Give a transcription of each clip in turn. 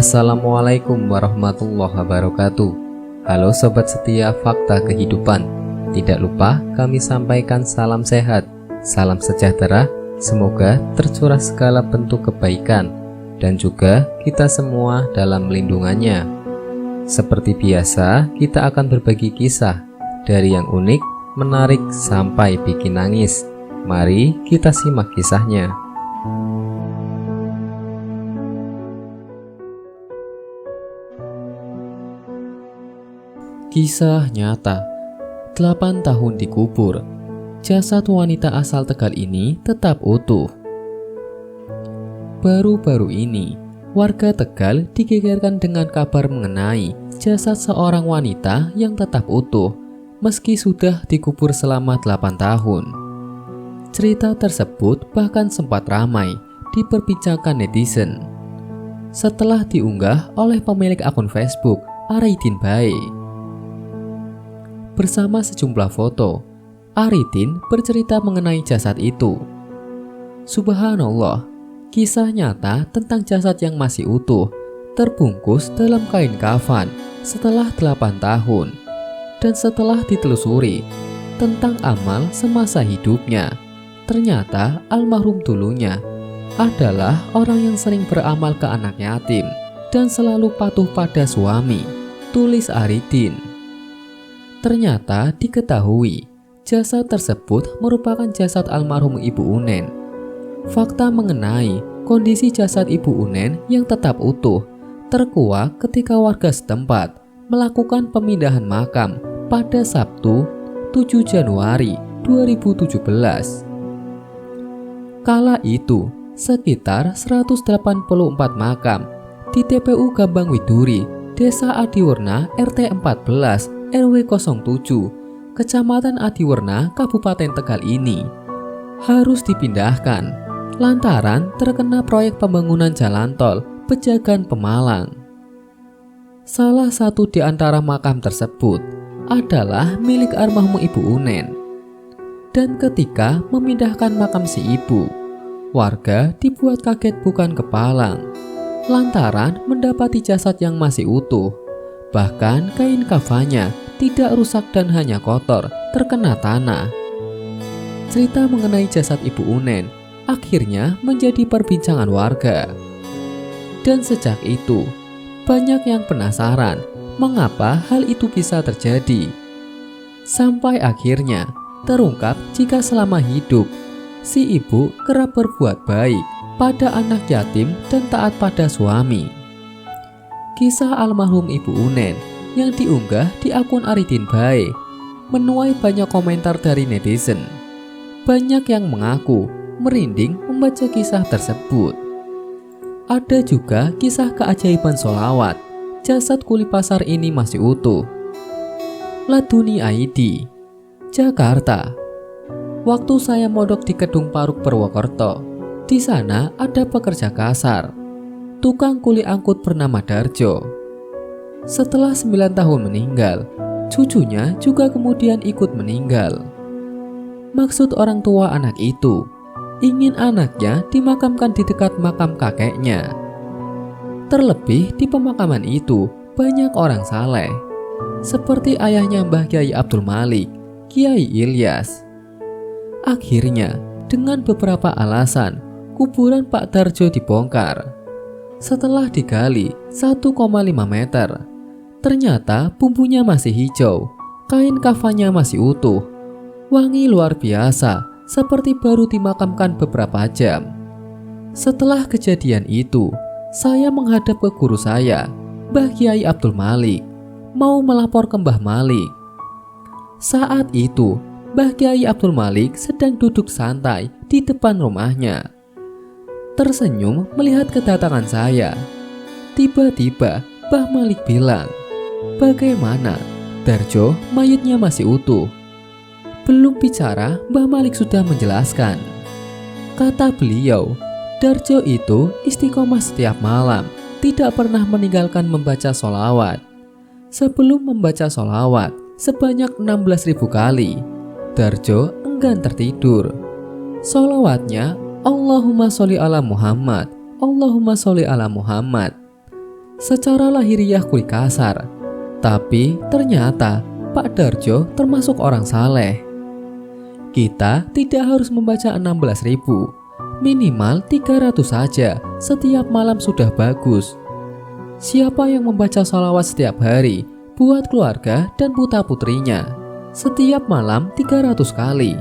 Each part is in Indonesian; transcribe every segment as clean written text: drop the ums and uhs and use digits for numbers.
Assalamualaikum warahmatullahi wabarakatuh. Halo sobat setia Fakta Kehidupan. Tidak lupa kami sampaikan salam sehat, salam sejahtera. Semoga tercurah segala bentuk kebaikan dan juga kita semua dalam lindungannya. Seperti biasa, kita akan berbagi kisah dari yang unik, menarik sampai bikin nangis. Mari kita simak kisahnya. Kisah nyata. 8 tahun dikubur, jasad wanita asal Tegal ini tetap utuh. Baru-baru ini, warga Tegal digegerkan dengan kabar mengenai jasad seorang wanita yang tetap utuh meski sudah dikubur selama 8 tahun. Cerita tersebut bahkan sempat ramai diperbincangkan netizen setelah diunggah oleh pemilik akun Facebook Aridin Bae. Bersama sejumlah foto, Aridin bercerita mengenai jasad itu. Subhanallah, kisah nyata tentang jasad yang masih utuh, terbungkus dalam kain kafan setelah 8 tahun. Dan setelah ditelusuri tentang amal semasa hidupnya, ternyata almarhum dulunya adalah orang yang sering beramal ke anak yatim dan selalu patuh pada suami, tulis Aridin. Ternyata diketahui jasad tersebut merupakan jasad almarhum Ibu Unen. Fakta mengenai kondisi jasad Ibu Unen yang tetap utuh terkuak ketika warga setempat melakukan pemindahan makam pada Sabtu 7 Januari 2017. Kala itu, sekitar 184 makam di TPU Gambang Widuri, Desa Adiwerna RT 14 RW 07, Kecamatan Adiwerna, Kabupaten Tegal ini harus dipindahkan lantaran terkena proyek pembangunan jalan tol Pejagan Pemalang. Salah satu di antara makam tersebut adalah milik almarhum Ibu Unen. Dan ketika memindahkan makam si ibu, warga dibuat kaget bukan kepalang lantaran mendapati jasad yang masih utuh. Bahkan kain kafannya tidak rusak dan hanya kotor, terkena tanah. Cerita mengenai jasad Ibu Unen akhirnya menjadi perbincangan warga. Dan sejak itu, banyak yang penasaran mengapa hal itu bisa terjadi. Sampai akhirnya terungkap jika selama hidup, si ibu kerap berbuat baik pada anak yatim dan taat pada suami. Kisah almarhum Ibu Unen yang diunggah di akun Aridin Bae menuai banyak komentar dari netizen. Banyak yang mengaku merinding membaca kisah tersebut. Ada juga kisah keajaiban sholawat jasad kuli pasar ini masih utuh. Laduni ID, Jakarta. Waktu saya mondok di Kedung Paruk Purwokerto, di sana ada pekerja kasar, tukang kuli angkut bernama Darjo. Setelah 9 tahun meninggal, cucunya juga kemudian ikut meninggal. Maksud orang tua anak itu ingin anaknya dimakamkan di dekat makam kakeknya. Terlebih di pemakaman itu banyak orang saleh, seperti ayahnya Mbah Kiai Abdul Malik, Kiai Ilyas. Akhirnya, dengan beberapa alasan, kuburan Pak Darjo dibongkar. Setelah digali 1,5 meter, ternyata bumbunya masih hijau, kain kafannya masih utuh, wangi luar biasa seperti baru dimakamkan beberapa jam. Setelah kejadian itu, saya menghadap ke guru saya, Mbah Kiai Abdul Malik, mau melapor ke Mbah Malik. Saat itu, Mbah Kiai Abdul Malik sedang duduk santai di depan rumahnya. Tersenyum melihat kedatangan saya. Tiba-tiba Mbah Malik bilang, "Bagaimana? Darjo mayatnya masih utuh?" Belum bicara, Mbah Malik sudah menjelaskan. Kata beliau, Darjo itu istiqomah setiap malam, tidak pernah meninggalkan membaca sholawat. Sebelum membaca sholawat sebanyak 16.000 kali, Darjo enggan tertidur. Sholawatnya Allahumma sholli ala Muhammad, Allahumma sholli ala Muhammad. Secara lahiriah kulit kasar, tapi ternyata Pak Darjo termasuk orang saleh. Kita tidak harus membaca 16.000, minimal 300 saja setiap malam sudah bagus. Siapa yang membaca salawat setiap hari buat keluarga dan putra-putrinya setiap malam 300 kali,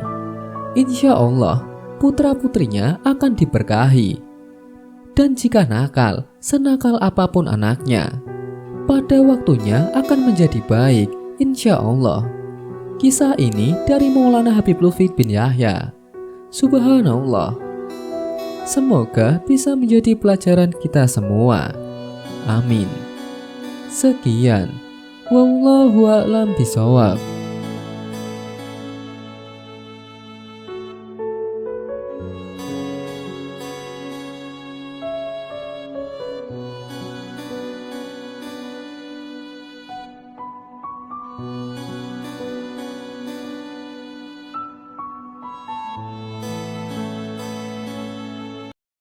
insya Allah putra-putrinya akan diberkahi. Dan jika nakal, senakal apapun anaknya, pada waktunya akan menjadi baik, insya Allah. Kisah ini dari Maulana Habib Lutfi bin Yahya. Subhanallah. Semoga bisa menjadi pelajaran kita semua. Amin. Sekian. Wallahu a'lam bishawab.